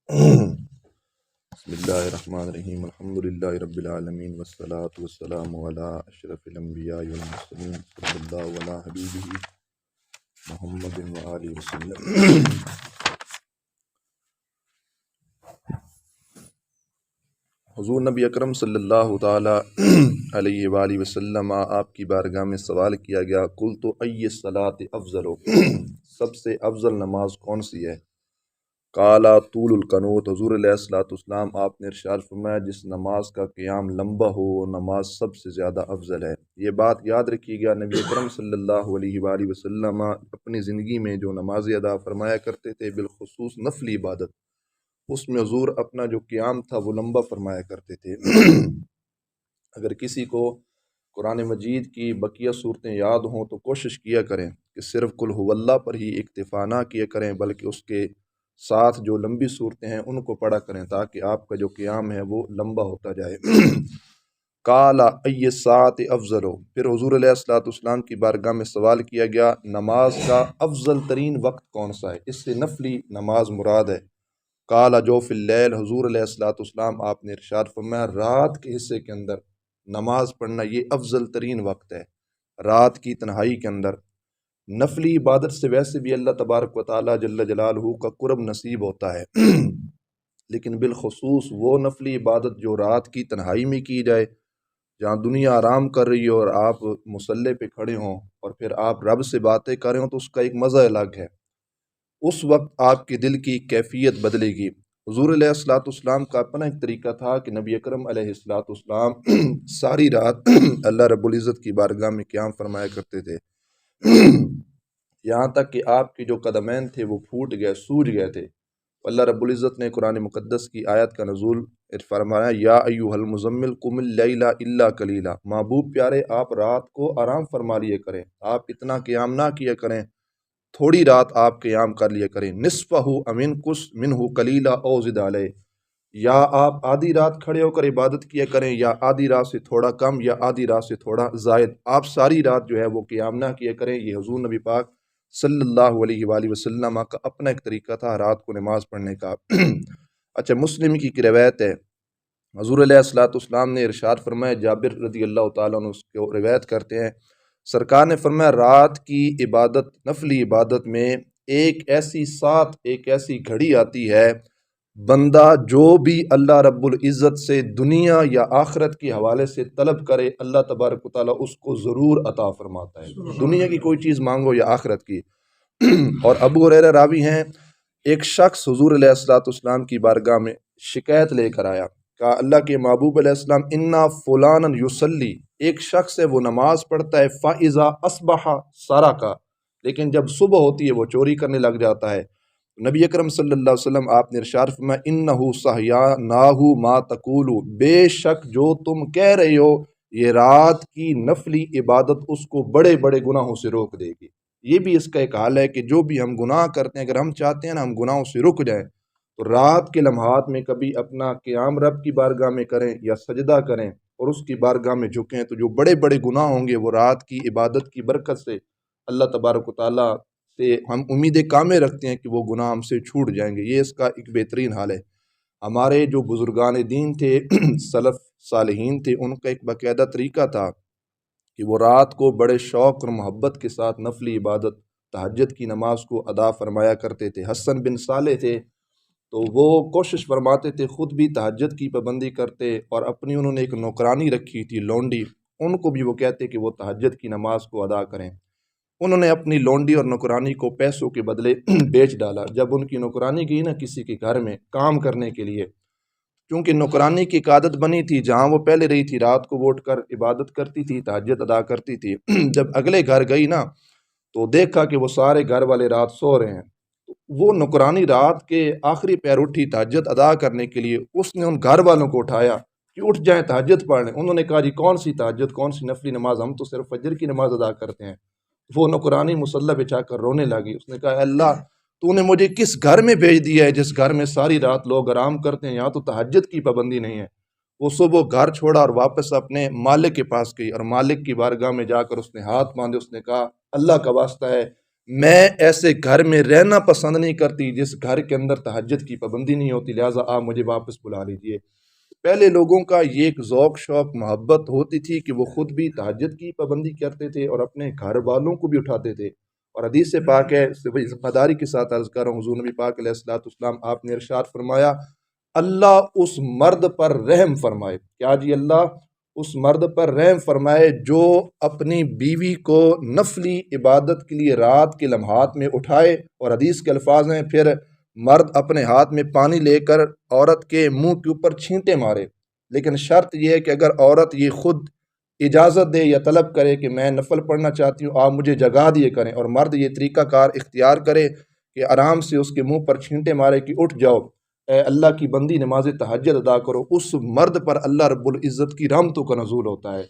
بسم اللہ الرحمن الرحیم الحمدللہ رب العالمین والصلاة والسلام علی اشرف الانبیاء والمرسلین صلی اللہ علی حبیبہ محمد وآلہ وسلم۔ حضور نبی اکرم صلی اللہ تعالی علیہ وآلہ وسلم آپ کی بارگاہ میں سوال کیا گیا، قلت ای الصلاۃ افضل، سب سے افضل نماز کون سی ہے؟ قالا طول القنوت، حضور علیہ الصلوۃ والسلام آپ نے ارشاد فرمایا جس نماز کا قیام لمبا ہو وہ نماز سب سے زیادہ افضل ہے۔ یہ بات یاد رکھیے گا، نبی اکرم صلی اللہ علیہ وآلہ وسلم اپنی زندگی میں جو نمازیں ادا فرمایا کرتے تھے، بالخصوص نفلی عبادت، اس میں حضور اپنا جو قیام تھا وہ لمبا فرمایا کرتے تھے۔ اگر کسی کو قرآن مجید کی بقیہ صورتیں یاد ہوں تو کوشش کیا کریں کہ صرف قل ھو اللہ پر ہی اکتفا نہ کیا کریں، بلکہ اس کے ساتھ جو لمبی صورتیں ہیں ان کو پڑھا کریں تاکہ آپ کا جو قیام ہے وہ لمبا ہوتا جائے۔ قالا ای الساعۃ افضل، پھر حضور علیہ الصلوۃ والسلام کی بارگاہ میں سوال کیا گیا نماز کا افضل ترین وقت کون سا ہے؟ اس سے نفلی نماز مراد ہے۔ قالا جوف اللیل، حضور علیہ الصلوۃ والسلام آپ نے ارشاد فرمایا رات کے حصے کے اندر نماز پڑھنا یہ افضل ترین وقت ہے، رات کی تنہائی کے اندر۔ نفلی عبادت سے ویسے بھی اللہ تبارک و تعالیٰ جل جلالہ کا قرب نصیب ہوتا ہے، لیکن بالخصوص وہ نفلی عبادت جو رات کی تنہائی میں کی جائے، جہاں دنیا آرام کر رہی ہو اور آپ مصلی پہ کھڑے ہوں اور پھر آپ رب سے باتیں کر رہے ہوں، تو اس کا ایک مزہ الگ ہے۔ اس وقت آپ کے دل کی کیفیت بدلے گی۔ حضور علیہ الصلوۃ والسلام کا اپنا ایک طریقہ تھا کہ نبی اکرم علیہ الصلوۃ والسلام ساری رات اللہ رب العزت کی بارگاہ میں قیام فرمایا کرتے تھے، یہاں تک کہ آپ کے جو قدمین تھے وہ پھوٹ گئے، سوج گئے تھے۔ اللہ رب العزت نے قرآن مقدس کی آیت کا نزول فرمایا یا ایھا المزمل قم اللیل الا قلیلا، محبوب پیارے آپ رات کو آرام فرما لیے کریں، آپ اتنا قیام نہ کیا کریں، تھوڑی رات آپ قیام کر لیا کریں، نصفہ او انقص منہ قلیلا او زد علیہ، یا آپ آدھی رات کھڑے ہو کر عبادت کیا کریں، یا آدھی رات سے تھوڑا کم، یا آدھی رات سے تھوڑا زائد، آپ ساری رات جو ہے وہ قیام نہ کیا کریں۔ یہ حضور نبی پاک صلی اللہ علیہ وآلہ وسلم کا اپنا ایک طریقہ تھا رات کو نماز پڑھنے کا۔ اچھا، مسلم کی ایک روایت ہے، حضور علیہ الصلوۃ والسلام نے ارشاد فرمایا، جابر رضی اللہ تعالیٰ عنہ اس کو روایت کرتے ہیں، سرکار نے فرمایا رات کی عبادت، نفلی عبادت میں ایک ایسی ساتھ، ایک ایسی گھڑی آتی ہے، بندہ جو بھی اللہ رب العزت سے دنیا یا آخرت کے حوالے سے طلب کرے، اللہ تبارک و تعالیٰ اس کو ضرور عطا فرماتا ہے، دنیا کی کوئی چیز مانگو یا آخرت کی۔ اور ابو ہریرہ راوی ہیں، ایک شخص حضور علیہ الصلوۃ والسلام کی بارگاہ میں شکایت لے کر آیا، کہا اللہ کے محبوب علیہ السلام انا فلانا یصلی، ایک شخص ہے وہ نماز پڑھتا ہے، فاذا اصبح سرقا، لیکن جب صبح ہوتی ہے وہ چوری کرنے لگ جاتا ہے۔ نبی اکرم صلی اللہ علیہ وسلم آپ نے ارشاد فرمایا انہ صحیاناہ ما تقول، بے شک جو تم کہہ رہے ہو یہ رات کی نفلی عبادت اس کو بڑے بڑے گناہوں سے روک دے گی۔ یہ بھی اس کا ایک حال ہے کہ جو بھی ہم گناہ کرتے ہیں، اگر ہم چاہتے ہیں نا ہم گناہوں سے رک جائیں، تو رات کے لمحات میں کبھی اپنا قیام رب کی بارگاہ میں کریں یا سجدہ کریں اور اس کی بارگاہ میں جھکیں، تو جو بڑے بڑے گناہ ہوں گے وہ رات کی عبادت کی برکت سے اللہ تبارک و تعالیٰ سے ہم امیدیں کامیں رکھتے ہیں کہ وہ گناہ ہم سے چھوٹ جائیں گے۔ یہ اس کا ایک بہترین حال ہے۔ ہمارے جو بزرگان دین تھے، سلف صالحین تھے، ان کا ایک باقاعدہ طریقہ تھا کہ وہ رات کو بڑے شوق اور محبت کے ساتھ نفلی عبادت تہجد کی نماز کو ادا فرمایا کرتے تھے۔ حسن بن صالح تھے تو وہ کوشش فرماتے تھے خود بھی تہجد کی پابندی کرتے، اور اپنی انہوں نے ایک نوکرانی رکھی تھی لونڈی، ان کو بھی وہ کہتے کہ وہ تہجد کی نماز کو ادا کریں۔ انہوں نے اپنی لونڈی اور نوکرانی کو پیسوں کے بدلے بیچ ڈالا۔ جب ان کی نوکرانی گئی نا کسی کے گھر میں کام کرنے کے لیے، کیونکہ نوکرانی کی ایک عادت بنی تھی، جہاں وہ پہلے رہی تھی رات کو اٹھ کر عبادت کرتی تھی، تہجد ادا کرتی تھی، جب اگلے گھر گئی نا تو دیکھا کہ وہ سارے گھر والے رات سو رہے ہیں، وہ نوکرانی رات کے آخری پہر اٹھی تہجد ادا کرنے کے لیے، اس نے ان گھر والوں کو اٹھایا کہ اٹھ جائیں تہجد پڑھ لیں۔ انہوں نے کہا جی کون سی تہجد، کون سی نفلی نماز، ہم تو صرف فجر کی نماز ادا کرتے ہیں۔ وہ نوکرانی مصلی بچھا کر رونے لگی، اس نے کہا اے اللہ تو نے مجھے کس گھر میں بھیج دیا ہے جس گھر میں ساری رات لوگ آرام کرتے ہیں، یہاں تو تہجد کی پابندی نہیں ہے۔ وہ صبح گھر چھوڑا اور واپس اپنے مالک کے پاس گئی، اور مالک کی بارگاہ میں جا کر اس نے ہاتھ باندھے، اس نے کہا اللہ کا واسطہ ہے میں ایسے گھر میں رہنا پسند نہیں کرتی جس گھر کے اندر تہجد کی پابندی نہیں ہوتی، لہٰذا آپ مجھے واپس بلا لیجئے۔ پہلے لوگوں کا یہ ایک ذوق شوق محبت ہوتی تھی کہ وہ خود بھی تہجد کی پابندی کرتے تھے اور اپنے گھر والوں کو بھی اٹھاتے تھے، اور حدیث سے پاک ہے، ذمہ داری کے ساتھ عرض کر رہا ہوں، حضور نبی پاک علیہ الصلوۃ والسلام آپ نے ارشاد فرمایا، اللہ اس مرد پر رحم فرمائے، کیا جی؟ اللہ اس مرد پر رحم فرمائے جو اپنی بیوی کو نفلی عبادت کے لیے رات کے لمحات میں اٹھائے، اور حدیث کے الفاظ ہیں پھر مرد اپنے ہاتھ میں پانی لے کر عورت کے منہ کے اوپر چھینٹے مارے، لیکن شرط یہ ہے کہ اگر عورت یہ خود اجازت دے یا طلب کرے کہ میں نفل پڑھنا چاہتی ہوں، آپ مجھے جگا دیے کریں، اور مرد یہ طریقہ کار اختیار کرے کہ آرام سے اس کے منہ پر چھینٹے مارے کہ اٹھ جاؤ اے اللہ کی بندی، نماز تہجد ادا کرو، اس مرد پر اللہ رب العزت کی رحمتوں کا نزول ہوتا ہے۔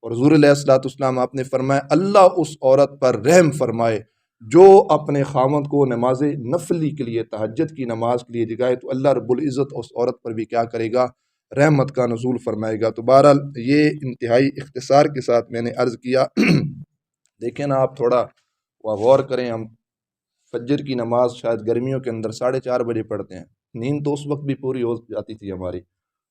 اور حضور علیہ الصلوۃ والسلام آپ نے فرمایا، اللہ اس عورت پر رحم فرمائے جو اپنے خاوند کو نماز نفلی کے لیے، تہجد کی نماز کے لیے جگائے، تو اللہ رب العزت اس عورت پر بھی کیا کرے گا؟ رحمت کا نزول فرمائے گا۔ تو بہرحال یہ انتہائی اختصار کے ساتھ میں نے عرض کیا۔ دیکھیں نا، آپ تھوڑا غور کریں، ہم فجر کی نماز شاید گرمیوں کے اندر 4:30 بجے پڑھتے ہیں، نیند تو اس وقت بھی پوری ہو جاتی تھی ہماری،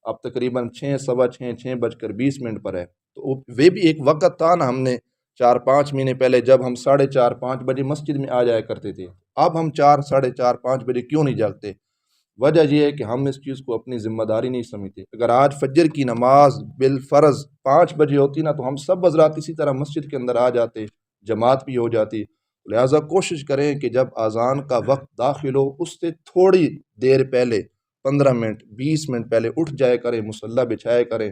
اب تقریباً 6، سوا 6، 6:20 پر ہے، تو وہ بھی ایک وقت تھا نا، ہم نے 4-5 مہینے پہلے جب ہم 4:30، 5 بجے مسجد میں آ جایا کرتے تھے، اب ہم 4، 4:30، 5 بجے کیوں نہیں جاگتے؟ وجہ یہ ہے کہ ہم اس چیز کو اپنی ذمہ داری نہیں سمجھتے۔ اگر آج فجر کی نماز بالفرض 5 بجے ہوتی نا، تو ہم سب حضرات اسی طرح مسجد کے اندر آ جاتے، جماعت بھی ہو جاتی۔ لہٰذا کوشش کریں کہ جب اذان کا وقت داخل ہو، اس سے تھوڑی دیر پہلے، 15 منٹ 20 منٹ پہلے اٹھ جائے کریں، مصلی بچھایا کریں،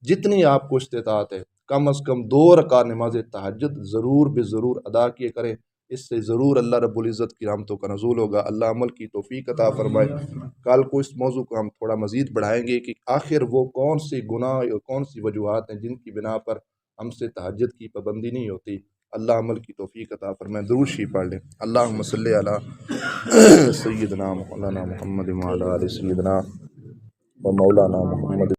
جتنی آپ کو استطاعت ہے، کم از کم 2 رکعت نماز تہجد ضرور بے ضرور ادا کیے کریں، اس سے ضرور اللہ رب العزت کی رحمتوں کا نزول ہوگا۔ اللہ عمل کی توفیق عطا فرمائے۔ کل کو اس موضوع کو ہم تھوڑا مزید بڑھائیں گے کہ آخر وہ کون سی گناہ اور کون سی وجوہات ہیں جن کی بنا پر ہم سے تہجد کی پابندی نہیں ہوتی۔ اللہ عمل کی توفیق عطا فرمائے۔ درود شریف پڑھ لیں۔ اللہم صلی علی سیدنا مولانا محمد وعلی آل سیدنا و مولانا محمد۔